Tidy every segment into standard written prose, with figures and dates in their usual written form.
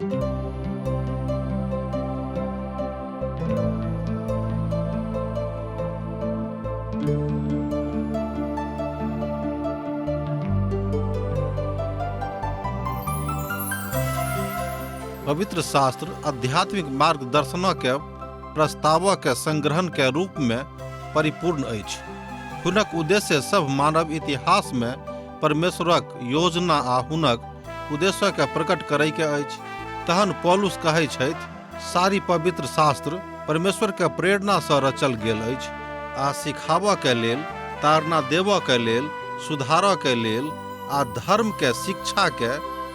पवित्र शास्त्र आध्यात्मिक मार्गदर्शन के प्रस्ताव के संग्रहण के रूप में परिपूर्ण अछि। हुनक उद्देश्य सब मानव इतिहास में परमेश्वरक योजना आ हुनक उद्देश्य के प्रकट करय के अछि। तहन पौलुस कहै छथि, सारी पवित्र शास्त्र परमेश्वर के प्रेरणा से रचल गेल अछि आ सिखाबऽ के लेल, ताड़ना देबऽ के लेल, सुधारऽ के लेल आ धर्म के शिक्षा के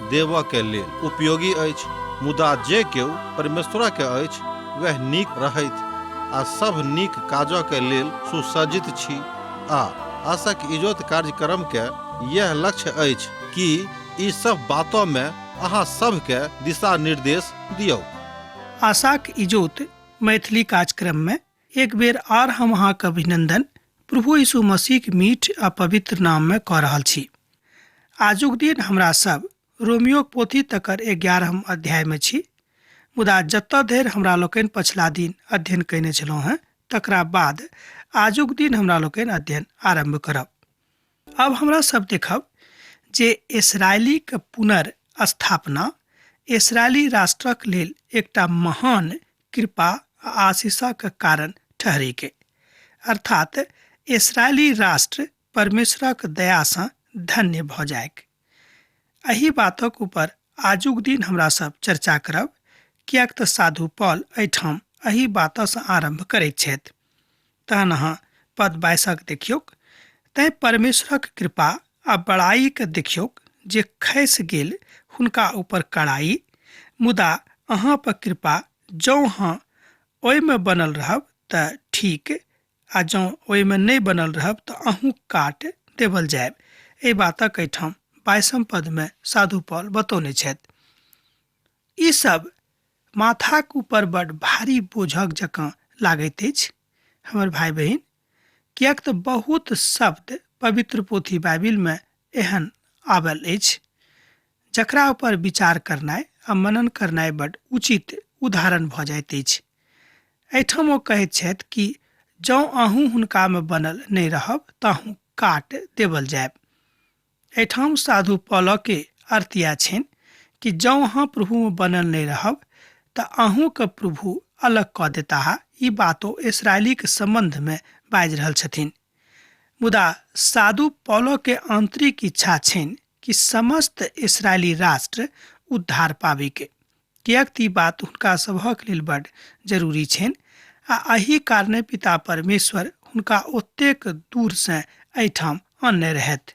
देबऽ के लेल उपयोगी अछि। मुदा जे केओ परमेश्वर के अछि वह नीक रहैत आ सब नीक काजों के लेल सुसज्जित छी। आ आशाक इजोत कार्यक्रम के यह लक्ष्य अछि कि ई सब बातों में अहाँ सब के दिशा निर्देश दियौ। आशाक इजोत मैथिली कार्यक्रम में एक बेर आर हम अहाँक अभिनंदन प्रभु यीशु मसीह के मीठ आ पवित्र नाम में कऽ रहल छी। आजुक दिन हमरा सब रोमियो पोथी तकर 11 अध्याय में छी। मुदा जतऽ धरि हमरा लोकनि पछिला दिन अध्ययन कयने छलहुँ हैं, तकरा बाद आजुक दिन हमरा लोकनि अध्ययन आरंभ करब। अब हमरा सब देखब जे इस्राएली के पुनर्स्थापना इस्राएली राष्ट्रक लेल एकटा महान कृपा आ आशीषक कारण ठहरे के, अर्थात इस्राएली राष्ट्र परमेश्वरक दया सँ धन्य भऽ जायक। एही बातक ऊपर आजुक दिन हमरा सब चर्चा करब, कियाक तऽ साधु पौल एहिठाम एही बातसँ आरंभ करैत छथि। तहन अहाँ पद 22 देखियौक, तैं परमेश्वरक कृपा आ बड़ाई के देखियौक जे खसि गेल हुनका ऊपर कड़ाई, मुदा अहाँ पर कृपा, जँ अहाँ ओहिमे बनल रहब तऽ ठीक, आ जँ ओहिमे नहि बनल रहब तऽ अहूँ काट देवल जायब। एहि बातक एहिठाम 22 पद में साधु पौल बतौने छथि। ई सब माथाक ऊपर बड़ भारी बोझक जकाँ लागैत अछि हमर भाई बहिन, कियाक तऽ बहुत शब्द पवित्र पोथी बाइबिल में एहन आबल अछि जकरा ऊपर विचार करनाइ आ मनन करनाइ बड़ उचित उदाहरण भऽ जाइत अछि। एहिठाम ओ कहैत छथि कि जँ अहूँ हुनका में बनल नहि रहब तऽ अहूँ काट देवल जायब। एहिठाम साधु पौल के अर्थ यह छनि कि जँ अहाँ प्रभु में बनल नहीं रहब तऽ अहूँ के प्रभु अलग कऽ देता। ई बातो इस्राएली के संबंध में बाजि रहल छथिन। मुदा साधु पौल के आंतरिक इच्छा छनि कि समस्त इस्राएली राष्ट्र उद्धार पावे के, कियाक तऽ ई बात हुनका सभक लेल बड़ जरूरी छनि आ एही कारणे पिता परमेश्वर हुनका ओतेक दूर से एहिठाम आनने रहथि।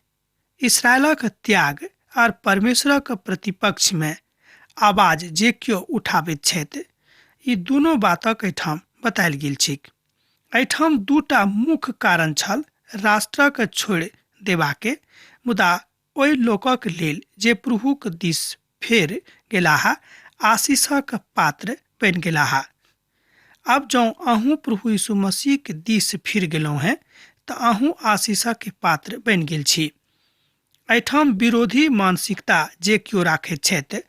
इस्राएलक त्याग और परमेश्वरक प्रतिपक्ष में आवाज जे केओ उठाबैत छथि, ई दुनू बातक एहिठाम बतायल गेल छैक। एहिठाम दूटा मुख्य कारण छल राष्ट्रक छोड़ि देबाके, मुदा ओहि लोकक लेल जे प्रभुक दिस फेर गेलाह आशीषक पात्र बनि गेलाह। अब जँ अहूँ प्रभु यीशु मसीह के दिस फिर गेलहुँ हैं तऽ अहूँ आशीषक पात्र बनि गेल छी। एहिठाम विरोधी मानसिकता जे केओ राखैत छथि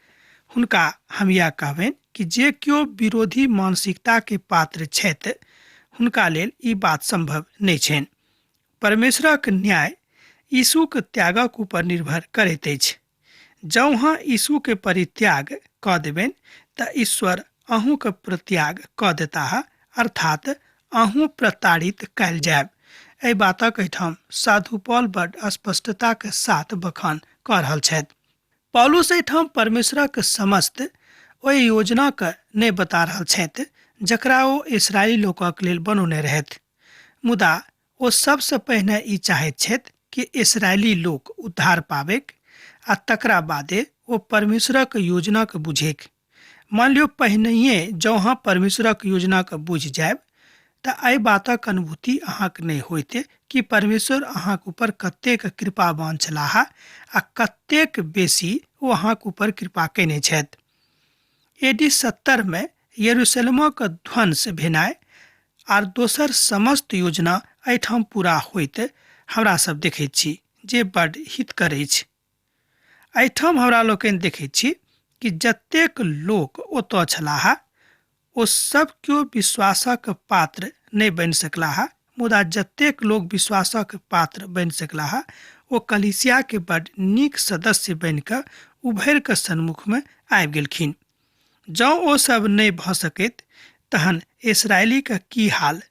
हुनका हम यह कहबनि कि जे केओ विरोधी मानसिकता के पात्र छथि हुनका लेल ई बात संभव नहीं छनि। परमेश्वरक न्याय यीशु के त्यागक ऊपर निर्भर करैत अछि। जँ अहाँ यीशु के परित्याग कऽ देबनि तऽ ईश्वर अहूँ के प्रत्याग कऽ देता, अर्थात अहूँ प्रताड़ित कयल जायब। एहि बातक एहिठाम साधु पौल बड़ स्पष्टता के साथ बखान कऽ रहल छथि। पौलुस एहिठाम परमेश्वरक समस्त ओहि योजना के नहि बता रहल छथि जकरा ओ इस्राएली लोकक लेल बनौने रहथि, मुदा ओ सबसे पहिने ई चाहैत छथि कि इस्राएली लोक उद्धार पावेक आ तकरा बादे ओ परमेश्वरक योजना के बुझेक। मान लियो पहिनहिए जँ अहाँ परमेश्वरक योजना के बुझि जायब तऽ एहि बातक अनुभूति अहाँक नहीं होइते कि परमेश्वर अहाँक ऊपर कतेक कृपावान छलाह आ कतेक बेसी ओ अहाँक ऊपर कृपा कयने छथि। AD 70 में यरूशलेमक ध्वंस भेनाइ आर दोसर समस्त योजना एहिठाम पूरा होइत हमरा सब देखैत छी जे बड़ हितकर अछि। एहिठाम हमरा लोकनि देखैत छी कि जतेक लोक ओतऽ छलाह ओ सब केओ विश्वासक पात्र नहि बनि सकलाह, मुदा जतेक लोग विश्वासक पात्र बनि सकलाह ओ कलीसिया के बड़ नीक सदस्य बनि कऽ उभरि कऽ सन्मुख में आबि गेलखिन। जँ ओ सब नहि भऽ सकैत तहन इसराइली के की हाल,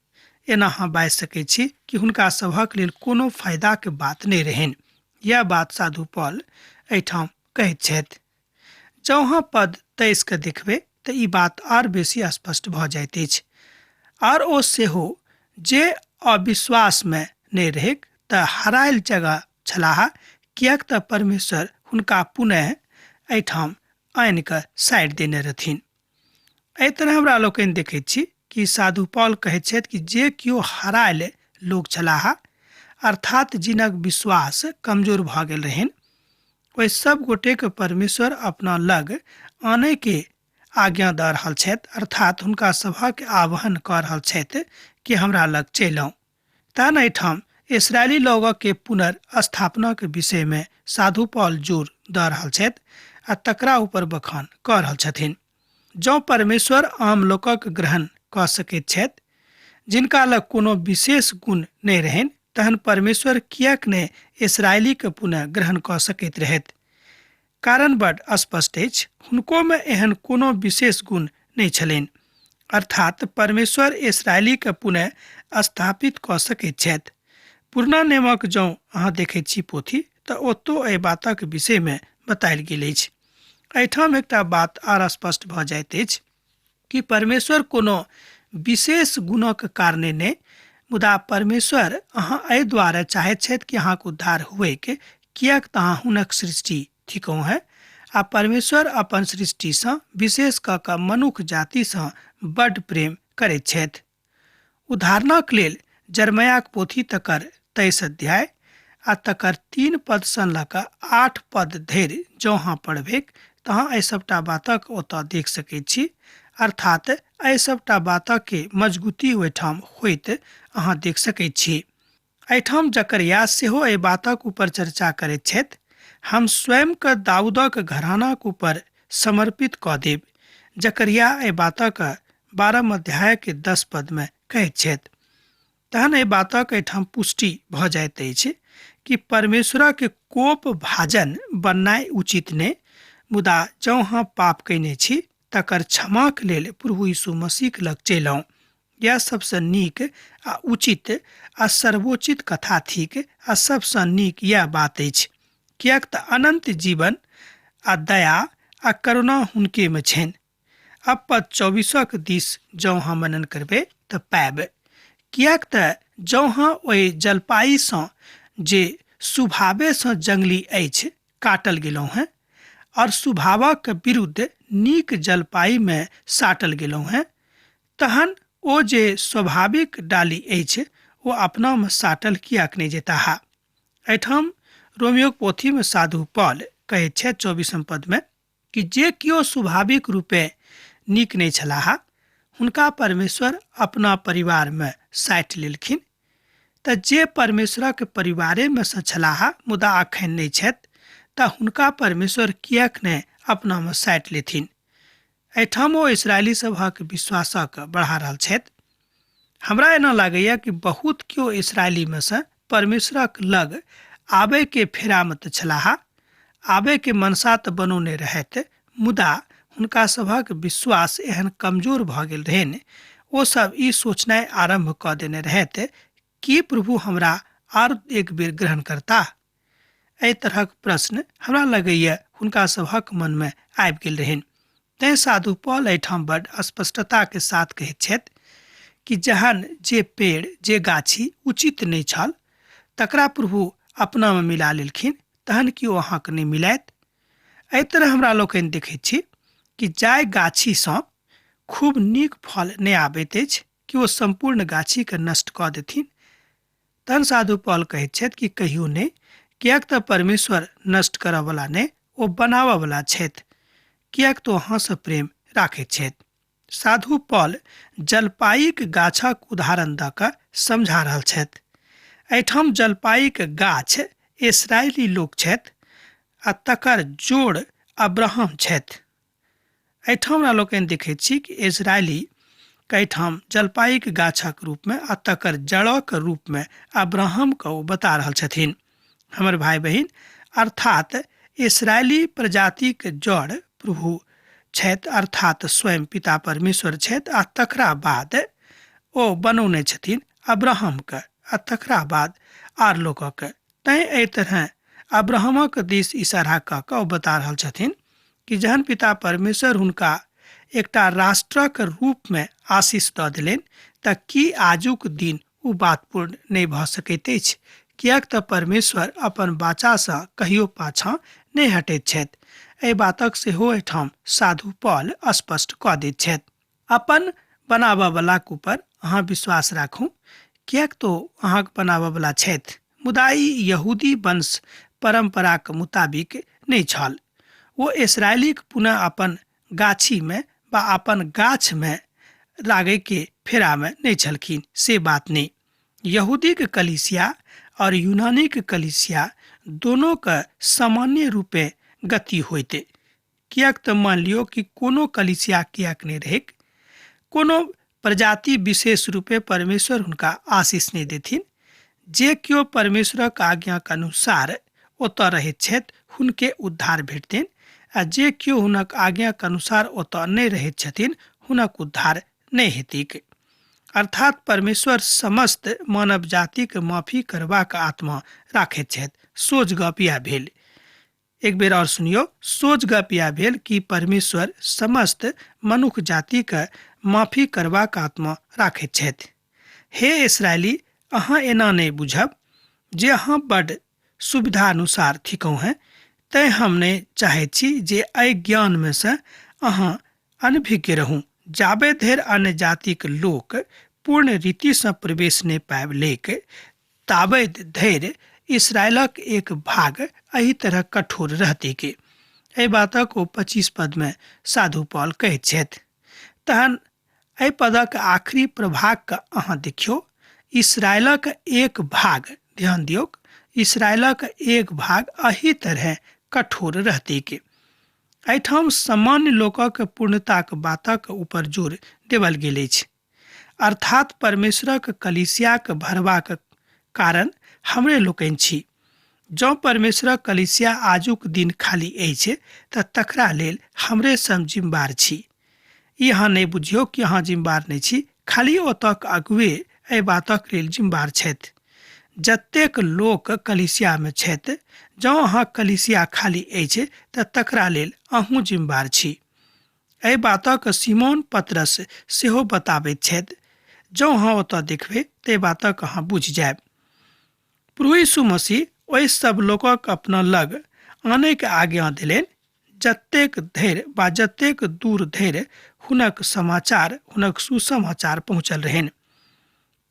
एना अहाँ बाजि सकैत छी कि हुनका सभक लेल कोनो फायदाके बात नहि रहनि। यह बात साधु पौल एहिठाम कहैत छथि। जँ अहाँ पद 23 के देखबै तऽ ई बात आर बेसी स्पष्ट भऽ जाइत अछि। आर ओ सेहो जे अविश्वास में नहि रहै तऽ हरायल जगह छलाह, किएक तऽ परमेश्वर हुनका पुनः एहिठाम आनि कऽ साइड देने रहथिन। एहि तरह हमरा लोकनि देखैत छी कि साधु पौल कहैत छथि कि जे केओ हरायल लोक छलाह, अर्थात जिनक विश्वास कमजोर भऽ गेल रहनि, ओहि सब गोटे के परमेश्वर अपना लग आने के आज्ञा दऽ रहल छथि, अर्थात हुनका सभक आह्वान कऽ रहल छथि कि हमरा लग चलि आउ। तहन एहिठाम इसराइली लोगक के पुनर्स्थापना के विषय में साधु पौल जोर दऽ रहल छथि आ तकरा ऊपर बखान कऽ रहल छथिन। जँ परमेश्वर आम लोकक ग्रहण कऽ सकैत छथि जिनका लग कोनो विशेष गुण नहि रहनि, तहन परमेश्वर किएक नहि इसराइली के पुनः ग्रहण कऽ सकैत रहथि। कारण बड़ स्पष्ट अछि, हुनको में एहन कोनो विशेष गुण नहीं छलनि, अर्थात परमेश्वर इसराइली के पुनः स्थापित कऽ सकैत छथि। पुरना नियमक जँ अहाँ देखैत छी पोथी तऽ ओतौ एहि बातक विषय में बतायल गेल अछि। एहिठाम एकटा बात आर स्पष्ट भऽ जाइत अछि कि परमेश्वर कोनो विशेष गुणक कारणे नहि, मुदा परमेश्वर अहाँ एहि दुआरे चाहैत छथि कि अहाँके उद्धार हुएके, किएक तऽ अहाँ हुनक सृष्टि थिकहुँ है आ परमेश्वर अपन सृष्टिसँ विशेष कऽ कऽ मनुष्य जातिसँ बड्ड प्रेम करैत छथि। उदाहरणक लेल जरमयाक पोथी तकर 23 अध्याय आ तकर 3 पद सँ लऽ कऽ 8 पद धरि जँ अहाँ पढ़बै तऽ अहाँ एहि सबटा बातक ओतऽ देख सकैत छी, अर्थात एहि सबटा बातक के मजगूती ओहिठाम होइत अहाँ देख सकैत छी। एहिठाम जकरिया सेहो एहि बातक ऊपर चर्चा करैत छथि। हम स्वयं के दाऊदक घरानाक ऊपर समर्पित कऽ देब, जकरिया एहि बातक 12 अध्याय के 10 पद में कहैत छथि। तहन एहि बातक एहिठाम पुष्टि भऽ जाइत अछि कि परमेश्वरक के कोप भाजन बननाइ उचित नहि, मुदा जँ अहाँ पाप कयने छी तकर क्षमाक लेल प्रभु यीशु मसीह लग चलि आउ। यह सबसँ नीक आ उचित आ सर्वोचित कथा थिक आ सबसँ नीक यह बात अछि, किएक तऽ अनंत जीवन आ दया आ करुणा हुनके में छनि। अब पद 24 दिस जँ अहाँ मनन करबै तऽ पाएब, किएक तऽ जँ अहाँ ओहि जलपाईसँ जे स्वभावेसँ जंगली अछि काटल गेलहुँ हैं और स्वभावक विरुद्ध नीक जलपाई में साटल गेलहुँ हैं, तहन ओ जे स्वाभाविक डाली अछि ओ अपना में साटल किएक नहि जेताह। एहिठाम रोमियोक पोथी में साधु पौल कहैत छै 24 पद में कि जे किओ स्वाभाविक रूपे नीक नहीं छलाह हुनका परमेश्वर अपना परिवार में साटि लेलखिन, तऽ जे परमेश्वरक परिवारे में सँ छलाह मुदा अखन नहीं छथि तऽ हुनका परमेश्वर किएक नहि अपना में साटि लेथिन। एहिठाम ओ इसराइली सभक विश्वासक बढ़ा रहल छथि। हमरा एना लागैया कि बहुत केओ इसराइली में से परमेश्वरक लग आबे के फेरा में तऽ छलाह, आबे के मनसा तऽ बनौने रहथि, मुदा हुनका सभक विश्वास एहन कमजोर भऽ गेल रहनि, ओ सब ई सोचनाइ आरंभ कऽ देने रहथि कि प्रभु हमरा आर एक बेर ग्रहण करता। एहि तरहक प्रश्न हमरा लगैया हुनका सभक मन में आबि गेल रहनि। तैं साधु पौल एहिठाम बड़ स्पष्टता के साथ कहैत छथि कि जहन जे पेड़ जे गाछी उचित नहीं छल तकरा प्रभु अपना में मिला लेलखिन, तहन कि ओ अहाँके नहीं मिलात। एहि तरह हमरा लोकनि देखैत छी कि जाहि गाछीसँ खूब नीक फल नहीं आबैत अछि कि ओ संपूर्ण गाछी के नष्ट कऽ देथिन। तहन साधु पौल कहैत छथि कि कहियो नहीं, किएक तऽ परमेश्वर नष्ट करऽ वाला नहीं, ओ बनावऽ वाला छथि, किएक तो अहाँसँ प्रेम राखैत छथि। साधु पौल जलपाईक गाछक उदाहरण दऽ कऽ समझा रहल छथि। एहिठाम जलपाईक गाछ इसराइली लोक छथि आ तकर जोड़ अब्राहम छथि। एहिठाम हमरा लोकनि देखैत छी कि इजरायली एहिठाम जलपाईक गाछक रूपमे आ तकर जड़क रूपमे अब्राहमके ओ बता रहल छथिन। हमर भाई बहिन, अर्थात इस्राएली प्रजातिक जड़ प्रभु छथि, अर्थात स्वयं पिता परमेश्वर छथि, आ तकरा बाद ओ बनौने छथिन अब्राहमके आ तकरा बाद आर लोकके। तैं एहि तरह अब्राहमक दिस इशारा कऽ कऽ ओ बता रहल छथिन कि जहन पिता परमेश्वर हुनका एकटा राष्ट्रक रूपमे आशीष दऽ देलनि तऽ की आजुक दिन ओ बात पूर्ण नहि भऽ सकैत अछि? किएक तऽ परमेश्वर अपन वाचासँ कहियो पाछाँ नहि हटैत छथि। एहि बातक सेहो एहिठाम साधु पौल स्पष्ट कऽ दैत छथि। अपन बनाबयवलाक ऊपर अहाँ विश्वास राखू, किएक तो अहाँक बनाबयवला छथि, मुदा ई यहूदी वंश परम्पराक मुताबिक नहि छल। ओ इस्राएलीक पुनः अपन गाछीमे वा अपन गाछमे लागैके फेरामे नहि छलखिन, से बात नहीं। यहूदी के कलीसिया और यूनानी के कलीसिया दोनों का सामान्य रूपे गति होते। किएक तऽ मान लियो कि कोनो कलीसिया किएक नहीं रहे, कोनो प्रजाति विशेष रूपे परमेश्वर हुनका आशीष नहीं देथिन। जे क्यों परमेश्वरक आज्ञाक अनुसार ओतऽ रहैत छथि हुनके उद्धार भेटतनि, आ जे क्यों हुनक आज्ञाक अनुसार ओतऽ नहीं रहैत छथिन हुनक उद्धार नहीं हेतैक। अर्थात परमेश्वर समस्त मानव जाति के माफी करबाक आत्मा राखैत छथि। सोझ गप इएह भेल। एक बेर और सुनियो, सोझ गप इएह भेल कि परमेश्वर समस्त मनुष्य जाति के माफी करबाक आत्मा राखैत छथि। हे इस्राएली, अहाँ एना नहीं बुझब जे अहाँ बड्ड सुविधा अनुसार थिकौ हैं, तैं हम नहीं चाहै छी जे एहि ज्ञान में से अहाँ अनभिज्ञ रहू। जाबे धरि अन्य जातिक लोक पूर्ण रीति से प्रवेश नहीं पाबि लेक, ताबे धरि इसराइलक एक भाग एही तरह कठोर रहते के। एहि बातक ओ 25 पद में साधु पौल कहैत छथि। तहन एहि पदक आखिरी प्रभाग के अहाँ देखियो, इसराइलक एक भाग, ध्यान दियो, इसराइलक एक भाग एही तरह कठोर रहते के। एहिठाम सामान्य लोकक पूर्णताक बातक ऊपर जोर देवल गेल अछि। अर्थात परमेश्वरक कलीसियाक भरबाक कारण हमरे लोकनि छी। जँ परमेश्वरक कलीसिया आजुक दिन खाली अछि तऽ तकरा लेल हमरे सब जिम्मेवार छी। ई अहाँ नहीं बुझियो कि अहाँ जिम्मेवार नहीं छी, खाली ओतक अगुवे एहि बातक लेल जिम्मेवार छथि। जतेक लोक कलीसिया में छथि, जँ अहाँ कलीसिया खाली अछि तऽ तकरा लेल अहूँ जिम्मेवार छी। एहि बातक सिमोन पतरस सेहो बताबैत छथि। जँ अहाँ ओतऽ देखबै तऽ बातक अहाँ बुझि जायब। प्रभु यीशु मसीह ओहि सब लोकक अपना लग आने के आज्ञा देलनि जतेक धरि वा जतेक दूर धरि हुनक समाचार, हुनक सुसमाचार पहुँचल रहनि।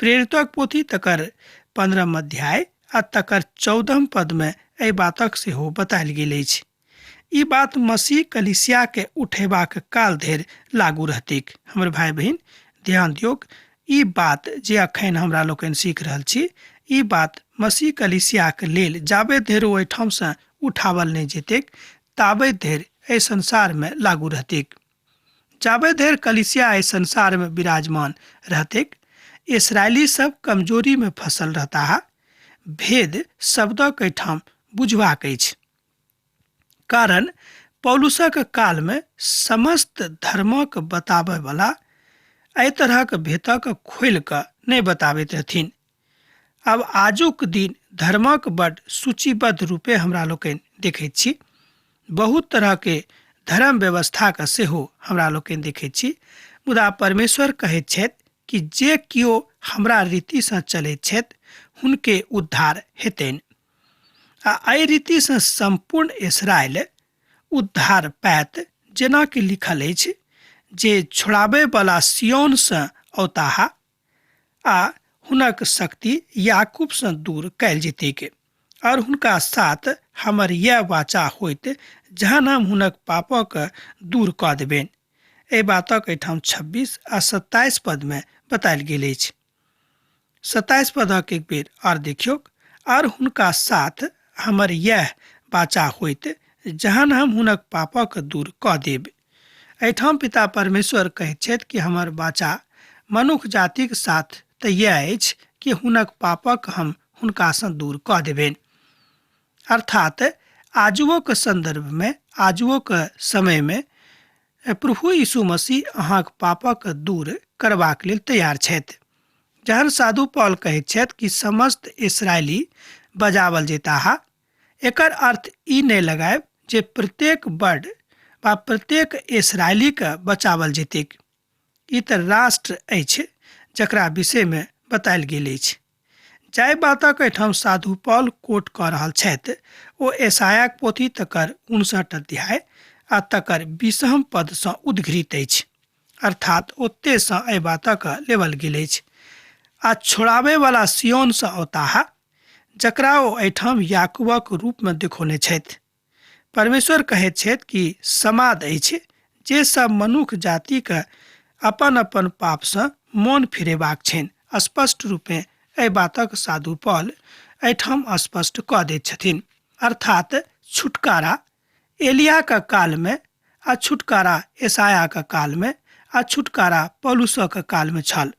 प्रेरितक पोथी तकर 15 अध्याय आ तकर 14 पद में एहि बातक सेहो बतायल गेल अछि। ई बात मसीह कलीसिया के उठेबाक काल धरि लागू रहतैक। हमर भाई बहिन, ध्यान दियौ, ई बात जे अखन हमरा लोकनि सीख रहल छी, ई बात मसीह कलीसिया के लेल जाबे धरि ओहिठाम से उठावल नहीं जेतैक ताबे धरि एहि संसार में लागू रहतैक। जाबे धरि कलीसिया एहि संसार में विराजमान रहतैक, इसराइली सब कमजोरी में फंसल रहता है। भेद शब्दक एहिठाम बुझबाक अछि। कारण पौलुसक काल में समस्त धर्मक बताबय वाला एहि तरहक भेदक खोलि कऽ नहीं बताबैत रहथिन। अब आजुक दिन धर्मक बड्ड सूचीबद्ध रूपे हमरा लोकनि देखैत छी। बहुत तरह के धर्म व्यवस्था के सेहो हमरा लोकनि देखैत छी, मुदा परमेश्वर कहैत छथि कि जे कियो हमरा रीति से चलैत छथि हुनके उद्धार हेतनि। आ एहि रीति से संपूर्ण इस्राएल उद्धार पायत, जेना कि लिखल अछि जे छोड़ाबे वाला सिय्योन से औताह आ हुनक शक्ति याकूब से दूर कैल जेतैक, और हुनका साथ हमर यह वाचा होइत जहन हम हुनक पापक दूर कऽ देबनि। एहि बातक एहिठाम 26 आ 27 पद में बतायल गेल अछि। 27 पदक एक बेर और देखियो, और हुनका साथ हमर यह वाचा होइत जहन हम हुनक पापक दूर कऽ देब। एहिठाम पिता परमेश्वर कहैत छथि कि हमर बाचा मनुष्य जातिक साथ तऽ इएह अछि कि हुनक पापक हम हुनकासँ दूर कऽ देबनि। अर्थात आजुओक संदर्भमे, आजुओक समयमे प्रभु यीशु मसीह अहाँक पापक दूर करबाक लेल तैयार छथि। जहन साधु पौल कहैत छथि कि समस्त इस्राएली बजावल जेताह, एकर अर्थ ई नहि लगायब जे प्रत्येक वर्ड वा प्रत्येक इस्राएलीके बचावल जेतैक। ई तऽ राष्ट्र अछि जकरा विषयमे बतायल गेल अछि। जाहि बातक एहिठाम साधु पौल कोट कऽ रहल छथि ओ यशायाक पोथी तकर 59 अध्याय आ तकर 20 पदसँ उद्घृत अछि। अर्थात ओतेसँ एहि बातक लेवल गेल अछि। आ छोड़ाबैवला सियौनसँ औताह, जकरा ओ एहिठाम याकूबक रूपमे देखौने छथि। परमेश्वर कहैत छथि कि समाद अछि जे सब मनुष्य जातिके अपन अपन पापसँ मोन फिरेबाक छनि। स्पष्ट रूपे एहि बातक साधु पौल एहिठाम स्पष्ट कऽ दैत छथिन। अर्थात छुटकारा एलियाके कालमे आ छुटकारा यशायाके कालमे आ छुटकारा पौलुसक कालमे छल।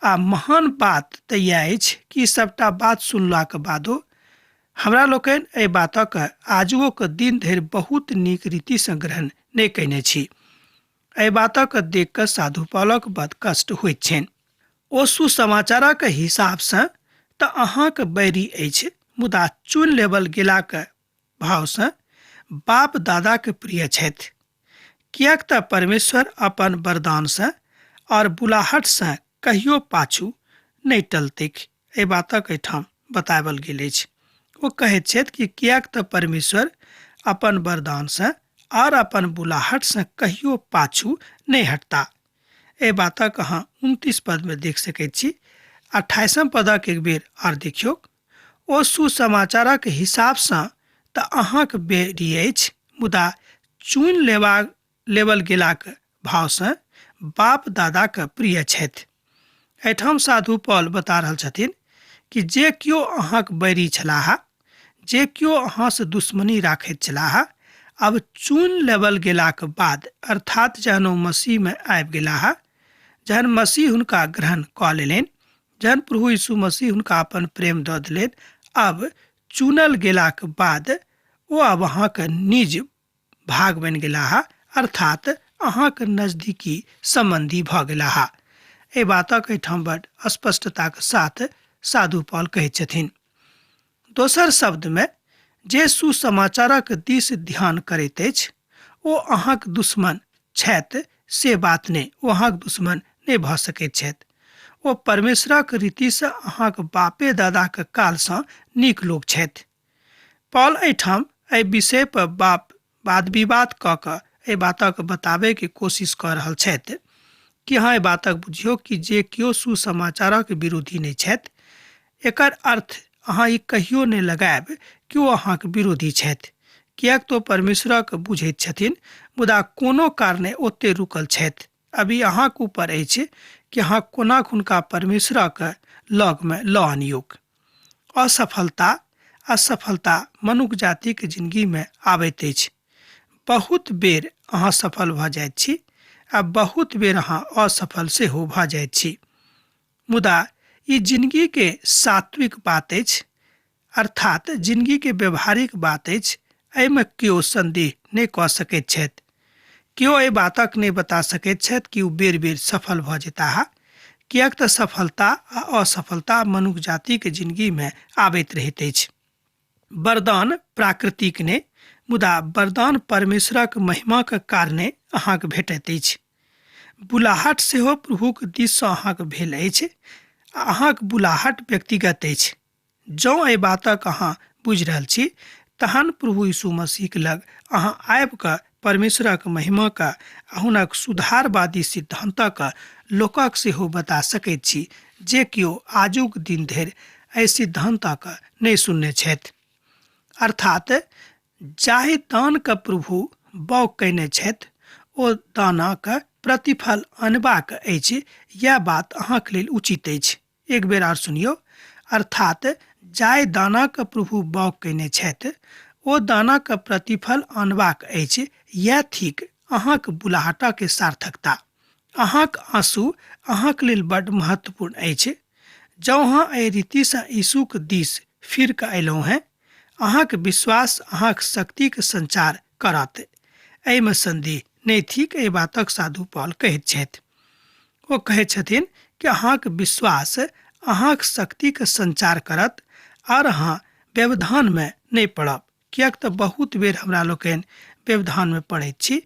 आ महान बात तऽ इएह अछि कि सभटा बात सुनलाक बादो हमरा लोकनि एहि बातक आजुओक दिन धरि बहुत नीक रीतिसँ ग्रहण नहि कयने छी। एहि बातक देख कऽ साधु पौलक बड़ कष्ट होइत छनि। ओ सुसमाचारक हिसाबसँ तऽ अहाँक बैरी अछि, मुदा चुनि लेबल गेलाक भावसँ बाप दादाके प्रिय छथि। किएक तऽ परमेश्वर अपन वरदानसँ और बुलाहटसँ कहियो पाछू नहि टलतैक। एहि बातक एहिठाम बताओल गेल अछि। ओ कहैत छथि कि किएक तऽ परमेश्वर अपन वरदानसँ और अपन बुलाहटसँ कहियो पाछू नहि हटता। एहि बातक अहाँ 29 पदमे देख सकैत छी। 28 पदक एक बेर और देखियौ। ओ सुसमाचारक हिसाबसँ तऽ अहाँक बेरी अछि, मुदा चुनि लेबल गेलाक भावसँ बाप दादाके प्रिय छथि। एहिठाम साधु पौल बता रहल छथिन कि जे केओ अहाँक बैरी छलाह, जे केओ अहाँसँ दुश्मनी राखैत छलाह, अब चुनि लेबल गेलाक बाद, अर्थात जहन ओ मसीहमे आबि गेलाह, जहन मसीह हुनका ग्रहण कऽ लेलनि, जहन प्रभु यीशु मसीह हुनका अपन प्रेम दऽ देलनि, अब चुनल गेलाक बाद ओ अब अहाँके निज भाग बनि गेलाह, अर्थात अहाँके नजदीकी संबंधी भऽ गेलाह। एहि बातक एहिठाम बड़ स्पष्टताके साथ साधु पौल कहैत छथिन। दोसर शब्दमे, जे सुसमाचारक दिस ध्यान करैत अछि ओ अहाँक दुश्मन छथि से बात नहि। ओ अहाँक दुश्मन नहि भऽ सकैत छथि। ओ परमेश्वरक रीतिसँ अहाँक बापे दादाके कालसँ नीक लोक छथि। पौल एहिठाम एहि विषय पर वाद विवाद कऽ कऽ एहि बातक बताबैके कोशिश कऽ रहल छथि कि अहाँ एहि बातक बुझियौ कि जे केओ सुसमाचारक विरोधी नहि छथि, एकर अर्थ अहाँ ई कहियो नहि लगायब कि ओ अहाँके विरोधी छथि। किएक तो परमेश्वरक बुझैत छथिन, मुदा कोनो कारणे ओते रुकल छथि। अभी अहाँके ऊपर अछि कि अहाँ कोना हुनका परमेश्वरक लगमे लऽ आनियौक। असफलता मनुष्य जातिके जिंदगीमे आबैत अछि। बहुत बेर अहाँ सफल भऽ जाइत छी आ बहुत बेर अहाँ असफल सेहो भऽ जाइत छी। मुदा ई जिंदगीके सात्विक बात अछि, अर्थात जिंदगीके व्यवहारिक बात अछि। एहिमे केओ संदेह नहि कऽ सकैत छथि। केओ एहि बातक नहि बता सकैत छथि कि ओ बेर बेर सफल भऽ जेताह, किएक तऽ सफलता आ असफलता मनुष्य जातिके जिंदगीमे आबैत रहैत अछि। वरदान प्राकृतिक नहि, मुदा वरदान परमेश्वरक महिमाके कारणे अहाँके भेटैत अछि। बुलाहट सेहो प्रभुक दिससँ अहाँके भेल अछि आ अहाँके बुलाहट व्यक्तिगत अछि। जँ एहि बातक अहाँ बुझि रहल छी, तहन प्रभु यीशु मसीहके लग अहाँ आबि कऽ परमेश्वरक महिमाके आ हुनक सुधारवादी सिद्धान्तके लोकक सेहो बता सकैत छी, जे केओ आजुक दिन धरि एहि सिद्धान्तके नहि सुनने छथि। अर्थात जाहि दानके प्रभु बाउग कयने छथि ओ दानके प्रतिफल अनबाक अछि। यह बात अहाँके लेल उचित अछि। एक बेर और सुनियौ। अर्थात जाहि दानके प्रभु बाउग कयने छथि ओ दानके प्रतिफल अनबाक अछि। यह ठीक अहाँक बुलाहटा के सार्थकता। अहाँक आंसू अहाँक लेल बड्ड महत्वपूर्ण अछि। जँ अहाँ एहि रीतिसँ यीशुक दिस फिर कऽ अयलहुँ हैं, अहाँक विश्वास अहाँक शक्तिक संचार करत। एहिमे संदेह नहि थिक। एहि बातक साधु पॉल कहैत छथि। ओ कहैत छथिन कि अहाँक विश्वास अहाँक शक्तिक संचार करत और अहाँ व्यवधानमे नहि पड़ब। किएक तऽ बहुत बेर हमरा लोकनि व्यवधानमे पड़ैत छी,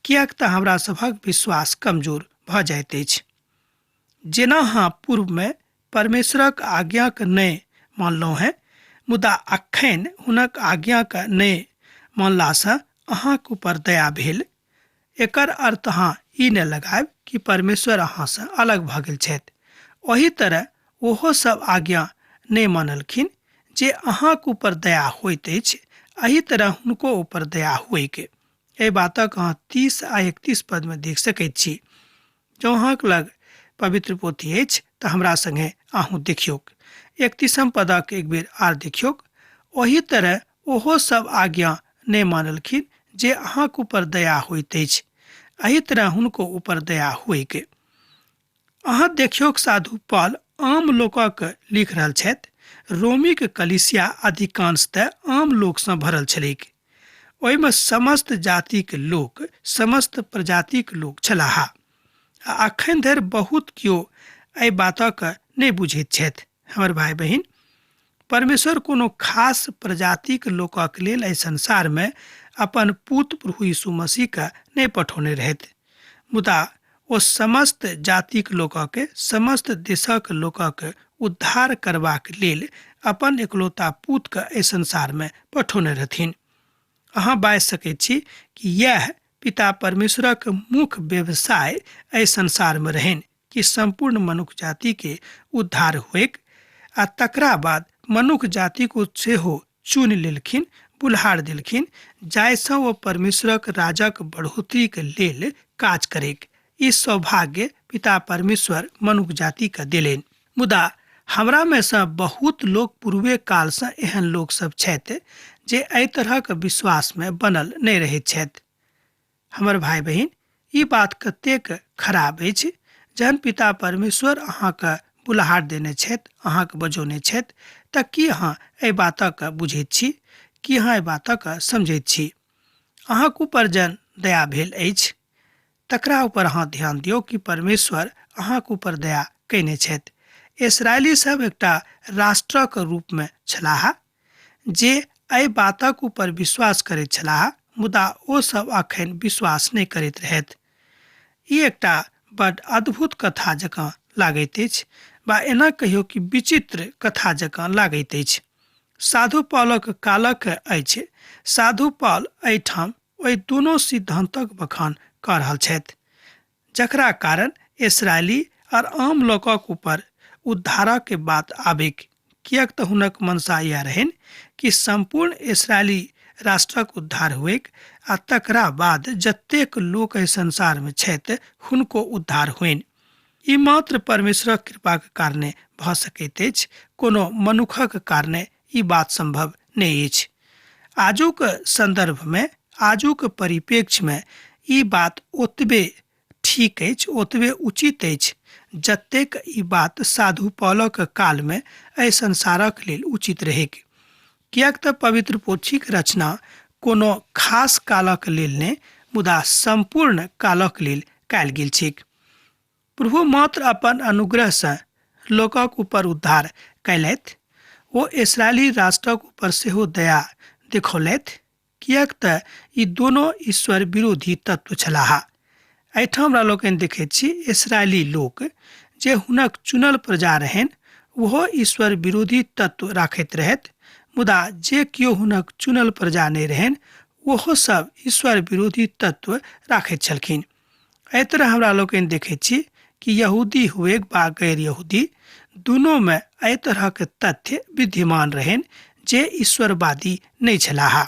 किएक तऽ हमरा सभक विश्वास कमजोर भऽ जाइत अछि। जेना अहाँ पूर्वमे परमेश्वरक आज्ञाके नहि मानलहुँ हैं, मुदा अखन हुनक आज्ञाके नहि मानलासँ अहाँक ऊपर दया भेल। एकर अर्थ अहाँ ई नहि लगायब कि परमेश्वर अहाँसँ अलग भऽ गेल छथि। ओही तरह ओहो सब आज्ञा नहि मानलखिन जे अहाँक ऊपर दया होइत अछि, एही तरह हुनको ऊपर दया होइके। एहि बातक अहाँ 30 आ 31 पदमे देख सकैत छी। जँ अहाँक लग पवित्र पोथी अछि तऽ हमरा संगे अहूँ देखियौक। 31 पदक एक बेर आर देखियौक। ओही तरह ओहो सब आज्ञा नहि मानलखिन जे अहाँक ऊपर दया होइत अछि, एही तरह हुनको ऊपर दया होइके। अहाँ देखियौक साधु पॉल आम लोकक लिख रहल छथि। रोमीक कलीसिया अधिकांशतः आम लोकसँ भरल छलैक। ओहिमे समस्त जातिक लोक, समस्त प्रजातिक लोक छलाह। आ अखन धरि बहुत केओ एहि बातक नहि बुझैत छथि। हमर भाई बहिन, परमेश्वर कोनो खास प्रजातिक लोकक लेल एहि संसारमे अपन पुत्र प्रभु यीशु मसीहके नहि पठौने रहथि, मुदा ओ समस्त जातिक लोकके, समस्त देशक लोकके उद्धार करबाक लेल अपन एकलौता पुत्रके एहि संसारमे पठौने रहथिन। अहाँ बाजि सकैत छी कि यह पिता परमेश्वरक मुख्य व्यवसाय एहि संसारमे रहनि कि संपूर्ण मनुष्य जातिके उद्धार होइक, आ तकरा बाद मनुष्य जाति को सेहो चुनि लेलखिन, बुल्हार देलखिन, जाहिसँ ओ परमेश्वरक राजक बढ़ोतरीके लेल काज करैक। ई सौभाग्य पिता परमेश्वर मनुष्य जातिके देलनि। मुदा हमरामे सँ बहुत लोक पूर्वे कालसँ एहन लोक सब छथि जे एहि तरहक विश्वासमे बनल नहि रहैत छथि। हमर भाई बहिन, ई बात कतेक खराब अछि। जहन पिता परमेश्वर अहाँके बुलाहट देने छथि, अहाँके बजौने छथि, तऽ की अहाँ एहि बातक बुझैत छी? की अहाँ एहि बातक समझैत छी? अहाँके ऊपर जन दया भेल अछि, तकरा ऊपर अहाँ ध्यान दियौ कि परमेश्वर अहाँके ऊपर दया कयने छथि। इस्राएली सब एकटा राष्ट्रक रूपमे छलाह जे एहि बातक ऊपर विश्वास करैत छलाह, मुदा ओ सब अखन विश्वास नहि करैत रहथि। ई एकटा बड्ड अद्भुत कथा जकाँ लागैत अछि, वा एना कहियौ कि विचित्र कथा जकाँ लागैत अछि। साधु पॉलक कालक अछि। साधु पॉल एहिठाम ओहि दुनू सिद्धांतक बखान कऽ रहल छथि, जकरा कारण इस्राएली और आम लोकक ऊपर उद्धारक बात आबैक। किएक तऽ हुनक मनसा यह रहनि कि संपूर्ण इस्राएली राष्ट्रक उद्धार होइक, आ तकरा बाद जतेक लोक एहि संसारमे छथि हुनको उद्धार होइन। ई मात्र परमेश्वरक कृपाके कारणे भऽ सकैत अछि, कोनो मनुखक कारणे ई बात संभव नहि अछि। आजुक संदर्भमे, आजुक परिप्रेक्ष्यमे ई बात ओतबे ठीक अछि, ओतबे उचित अछि, जतेक ई बात साधु पॉलक कालमे एहि संसारक लेल उचित रहैक। किएक तऽ पवित्र पोथीक रचना कोनो खास कालक लेल नहि, मुदा संपूर्ण कालक लेल कयल गेल छैक। प्रभु मात्र अपन अनुग्रहसँ लोकक ऊपर उद्धार कयलथि। ओ इस्राएली राष्ट्रक ऊपर सेहो दया देखौलथि, किएक तऽ ई दोनों ईश्वर विरोधी तत्व छलाह। एहिठाम हमरा लोकनि देखैत छी इस्राएली लोक जे हुनक चुनल प्रजा रहनि, ओहो ईश्वर विरोधी तत्व राखैत रहथि, मुदा जे केओ हुनक चुनल प्रजा नहि रहनि, ओहो सब ईश्वर विरोधी तत्व राखैत छलखिन। एहि तरह हमरा लोकनि देखैत छी कि यहूदी हुए वा गैर यहूदी, दुनूमे एहि तरहक तथ्य विद्यमान रहनि जे ईश्वरवादी नहि छलाह।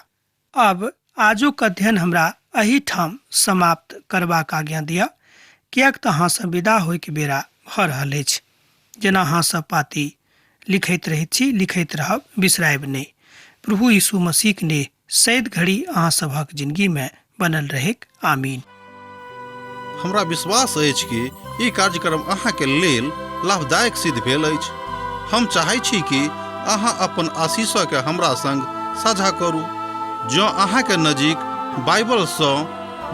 अब आजुक अध्ययन हमरा एहिठाम समाप्त करबाक आज्ञा दिअ, किएक तऽ अहाँसँ विदा होइके बेरा भऽ रहल अछि। जेना अहाँसभ पाती लिखैत रहैत छी, लिखैत रहब, बिसरायब नहि। प्रभु यीशु मसीहक ने सैद घड़ी अहाँ सभक जिंदगी में बनल रहेक। आमीन। हमरा विश्वास अछि कि ई कार्यक्रम अहाँके लेल लाभदायक सिद्ध भेल अछि। हम चाहै छी कि अहाँ अपन आशीषके हमरा संग साझा करू। जँ अहाँके नजीक बाइबलसँ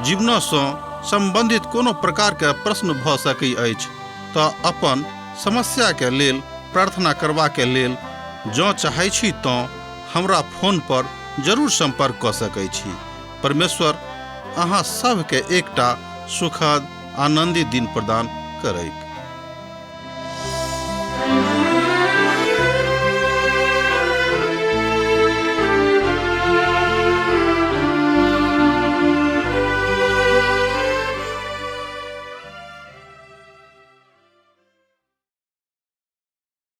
जीवनसँ संबंधित कोनो प्रकारके प्रश्न भऽ सकैत अछि तऽ अपन समस्याके लेल प्रार्थना करबाके लेल जँ चाहै छी तऽ हमरा फोन पर जरूर संपर्क कऽ सकैत छी। परमेश्वर अहाँ सबके एकटा सुखद आनंदित दिन प्रदान करैक।